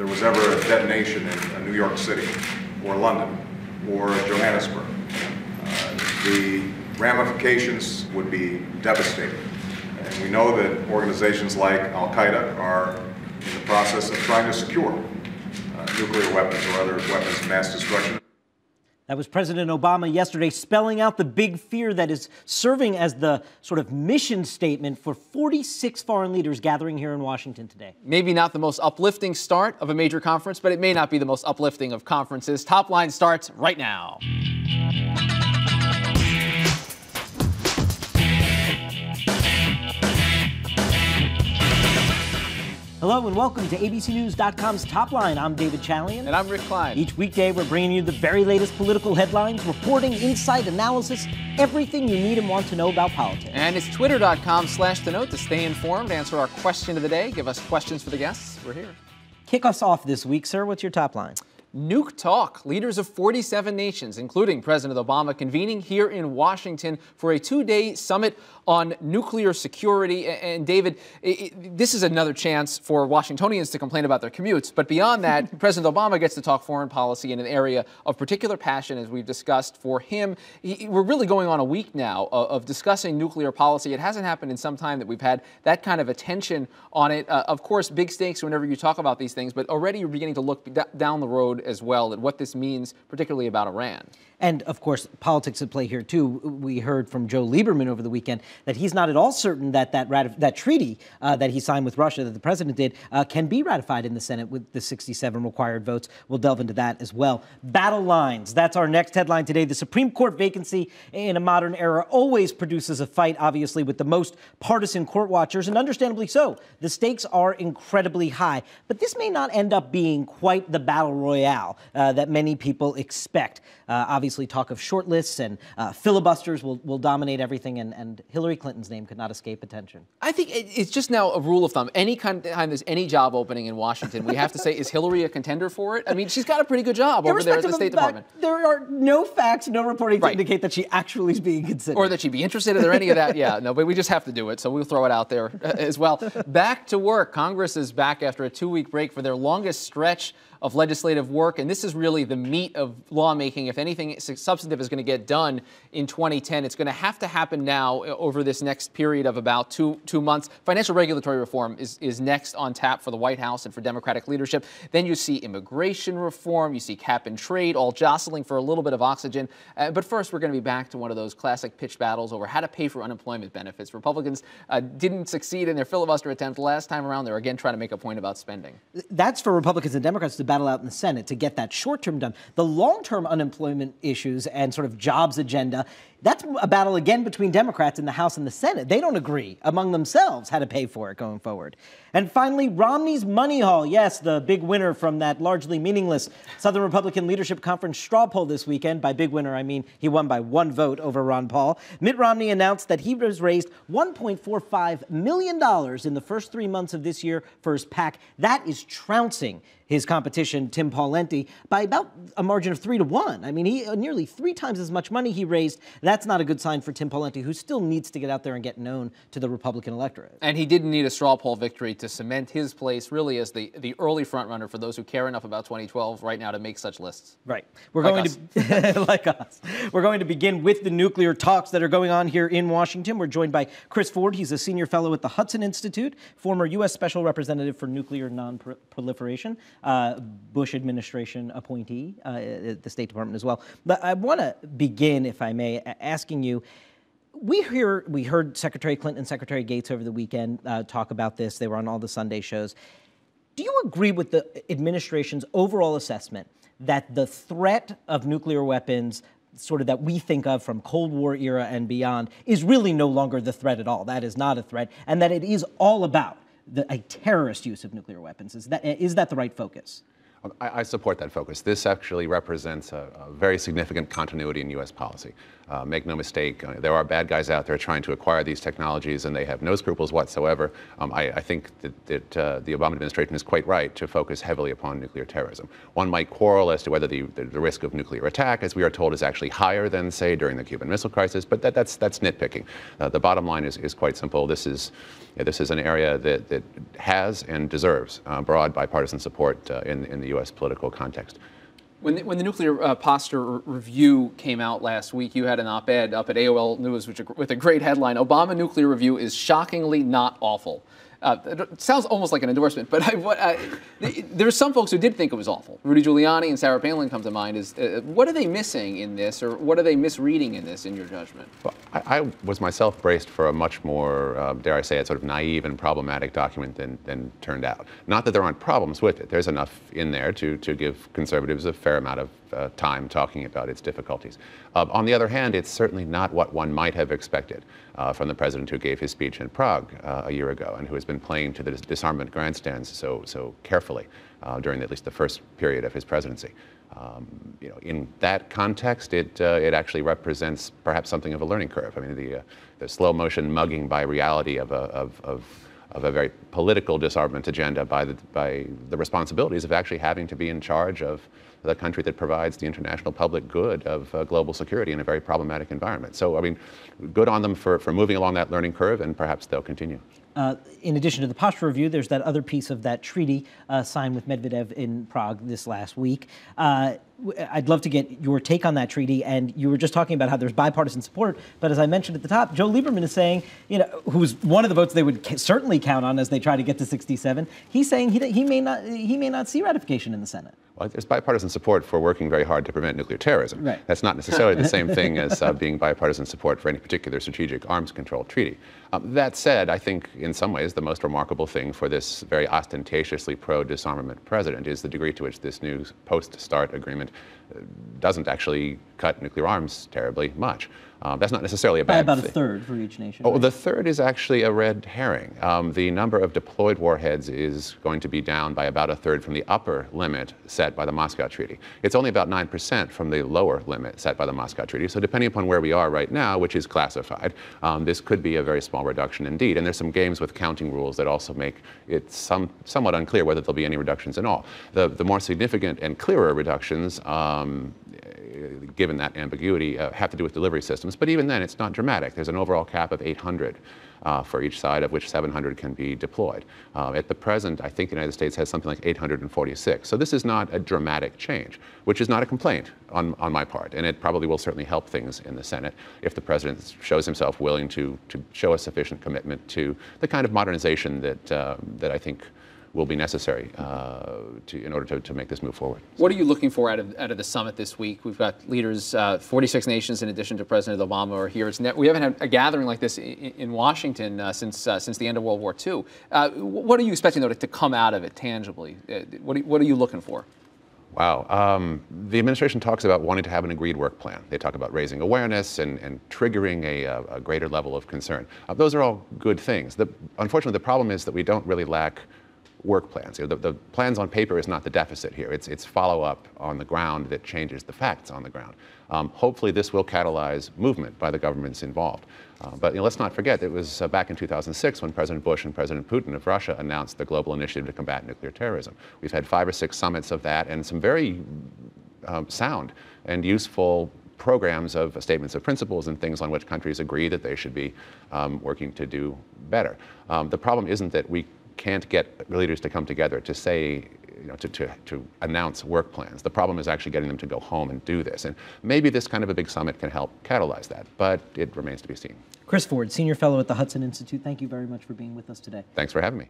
there was ever a detonation in New York City or London or Johannesburg, the ramifications would be devastating. And we know that organizations like Al-Qaeda are in the process of trying to secure nuclear weapons or other weapons of mass destruction. That was President Obama yesterday spelling out the big fear that is serving as the sort of mission statement for 46 foreign leaders gathering here in Washington today. Maybe not the most uplifting start of a major conference, but it may not be the most uplifting of conferences. Top Line starts right now. Hello and welcome to ABCNews.com's Top Line. I'm David Chalian. And I'm Rick Klein. Each weekday, we're bringing you the very latest political headlines, reporting, insight, analysis, everything you need and want to know about politics. And it's twitter.com/thenote to stay informed, answer our question of the day, give us questions for the guests. We're here. Kick us off this week, sir. What's your top line? Nuke talk. Leaders of 47 nations, including President Obama, convening here in Washington for a two-day summit on nuclear security. And David, this is another chance for Washingtonians to complain about their commutes. But beyond that, President Obama gets to talk foreign policy in an area of particular passion, as we've discussed. For him, we're really going on a week now of discussing nuclear policy. It hasn't happened in some time that we've had that kind of attention on it. Of course, big stakes whenever you talk about these things, but already you're beginning to look down the road as well at what this means, particularly about Iran. And, of course, politics at play here, too. We heard from Joe Lieberman over the weekend that he's not at all certain that that treaty that he signed with Russia, that the president did, can be ratified in the Senate with the 67 required votes. We'll delve into that as well. Battle lines. That's our next headline today. The Supreme Court vacancy in a modern era always produces a fight, obviously, with the most partisan court watchers, and understandably so. The stakes are incredibly high. But this may not end up being quite the battle royale that many people expect. Obviously, talk of shortlists and filibusters will dominate everything, and Hillary Clinton's name could not escape attention. I think it's just now a rule of thumb. Any time there's any job opening in Washington, we have to say, is Hillary a contender for it? I mean, she's got a pretty good job over there at the State Department. There are no facts, no reporting to indicate that she actually is being considered. Or that she'd be interested in any of that. Yeah, no, but we just have to do it, so we'll throw it out there as well. Back to work. Congress is back after a 2-week break for their longest stretch of legislative work, and this is really the meat of lawmaking. If anything substantive is going to get done in 2010, it's going to have to happen now over this next period of about two months. Financial regulatory reform is next on tap for the White House and for Democratic leadership. Then you see immigration reform, you see cap and trade, all jostling for a little bit of oxygen. But first, we're going to be back to one of those classic pitched battles over how to pay for unemployment benefits. Republicans didn't succeed in their filibuster attempt last time around. They're again trying to make a point about spending. That's for Republicans and Democrats to battle out in the Senate to get that short-term done. The long-term unemployment issues and sort of jobs agenda, that's a battle again between Democrats in the House and the Senate. They don't agree among themselves how to pay for it going forward. And finally, Romney's money haul. Yes, the big winner from that largely meaningless Southern Republican Leadership Conference straw poll this weekend. By big winner, I mean he won by 1 vote over Ron Paul. Mitt Romney announced that he has raised $1.45 million in the first 3 months of this year for his PAC. That is trouncing his competition, Tim Pawlenty, by about a margin of 3-1. I mean, he nearly 3 times as much money he raised. That's not a good sign for Tim Pawlenty, who still needs to get out there and get known to the Republican electorate. And he didn't need a straw poll victory to cement his place really as the early frontrunner for those who care enough about 2012 right now to make such lists. Right. We're going to like us. We're going to begin with the nuclear talks that are going on here in Washington. We're joined by Chris Ford. He's a senior fellow at the Hudson Institute, former U.S. Special Representative for Nuclear Non-Proliferation, Bush administration appointee at the State Department as well. But I want to begin, if I may, asking you, we heard Secretary Clinton and Secretary Gates over the weekend talk about this. They were on all the Sunday shows. Do you agree with the administration's overall assessment that the threat of nuclear weapons, sort of that we think of from Cold War era and beyond, is really no longer the threat at all? That is not a threat, and that it is all about a terrorist use of nuclear weapons. Is that the right focus? I support that focus. This actually represents a very significant continuity in U.S. policy. Make no mistake, there are bad guys out there trying to acquire these technologies, and they have no scruples whatsoever. I think that the Obama administration is quite right to focus heavily upon nuclear terrorism. One might quarrel as to whether the risk of nuclear attack, as we are told, is actually higher than, say, during the Cuban Missile Crisis, but that's nitpicking. The bottom line is quite simple. This is an area that has and deserves broad bipartisan support in the U.S. political context. When the nuclear posture review came out last week, you had an op-ed up at AOL News with a great headline: Obama nuclear review is shockingly not awful. It sounds almost like an endorsement, but there are some folks who did think it was awful. Rudy Giuliani and Sarah Palin come to mind. What are they missing in this, or what are they misreading in this, in your judgment? Well, I was myself braced for a much more, dare I say it, sort of naive and problematic document than turned out. Not that there aren't problems with it. There's enough in there to give conservatives a fair amount of time talking about its difficulties. On the other hand, it's certainly not what one might have expected from the president who gave his speech in Prague a year ago and who has been playing to the disarmament grandstands so carefully during at least the first period of his presidency. In that context, it actually represents perhaps something of a learning curve. I mean, the slow motion mugging by reality of a very political disarmament agenda by the responsibilities of actually having to be in charge of the country that provides the international public good of global security in a very problematic environment. So, I mean, good on them for moving along that learning curve, and perhaps they'll continue. In addition to the posture review, there's that other piece of that treaty signed with Medvedev in Prague this last week. I'd love to get your take on that treaty. And you were just talking about how there's bipartisan support. But as I mentioned at the top, Joe Lieberman is saying, who's one of the votes they would certainly count on as they try to get to 67. He's saying he may not see ratification in the Senate. Well, there's bipartisan support for working very hard to prevent nuclear terrorism. Right. That's not necessarily the same thing as being bipartisan support for any particular strategic arms control treaty. That said, I think in some ways the most remarkable thing for this very ostentatiously pro-disarmament president is the degree to which this new post-START agreement doesn't actually cut nuclear arms terribly much. That's not necessarily a bad thing. By about a third for each nation. Oh, right? The third is actually a red herring. The number of deployed warheads is going to be down by about a third from the upper limit set by the Moscow Treaty. It's only about 9% from the lower limit set by the Moscow Treaty. So depending upon where we are right now, which is classified, this could be a very small reduction indeed. And there's some games with counting rules that also make it somewhat unclear whether there'll be any reductions at all. The more significant and clearer reductions, given that ambiguity, have to do with delivery systems. But even then, it's not dramatic. There's an overall cap of 800 for each side, of which 700 can be deployed. At the present, I think the United States has something like 846. So this is not a dramatic change, which is not a complaint on my part. And it probably will certainly help things in the Senate if the president shows himself willing to show a sufficient commitment to the kind of modernization that I think will be necessary in order to make this move forward. What are you looking for out of the summit this week? We've got leaders, 46 nations in addition to President Obama are here. We haven't had a gathering like this in Washington since the end of World War II. What are you expecting, though, to come out of it tangibly? What are you looking for? Wow. The administration talks about wanting to have an agreed work plan. They talk about raising awareness and triggering a greater level of concern. Those are all good things. Unfortunately, the problem is that we don't really lack work plans. The plans on paper is not the deficit here. It's follow-up on the ground that changes the facts on the ground. Hopefully this will catalyze movement by the governments involved. But let's not forget, it was back in 2006 when President Bush and President Putin of Russia announced the Global Initiative to Combat Nuclear Terrorism. We've had 5 or 6 summits of that and some very sound and useful programs of statements of principles and things on which countries agree that they should be working to do better. The problem isn't that we can't get leaders to come together to say, to announce work plans. The problem is actually getting them to go home and do this. And maybe this kind of a big summit can help catalyze that, but it remains to be seen. Chris Ford, Senior Fellow at the Hudson Institute, thank you very much for being with us today. Thanks for having me.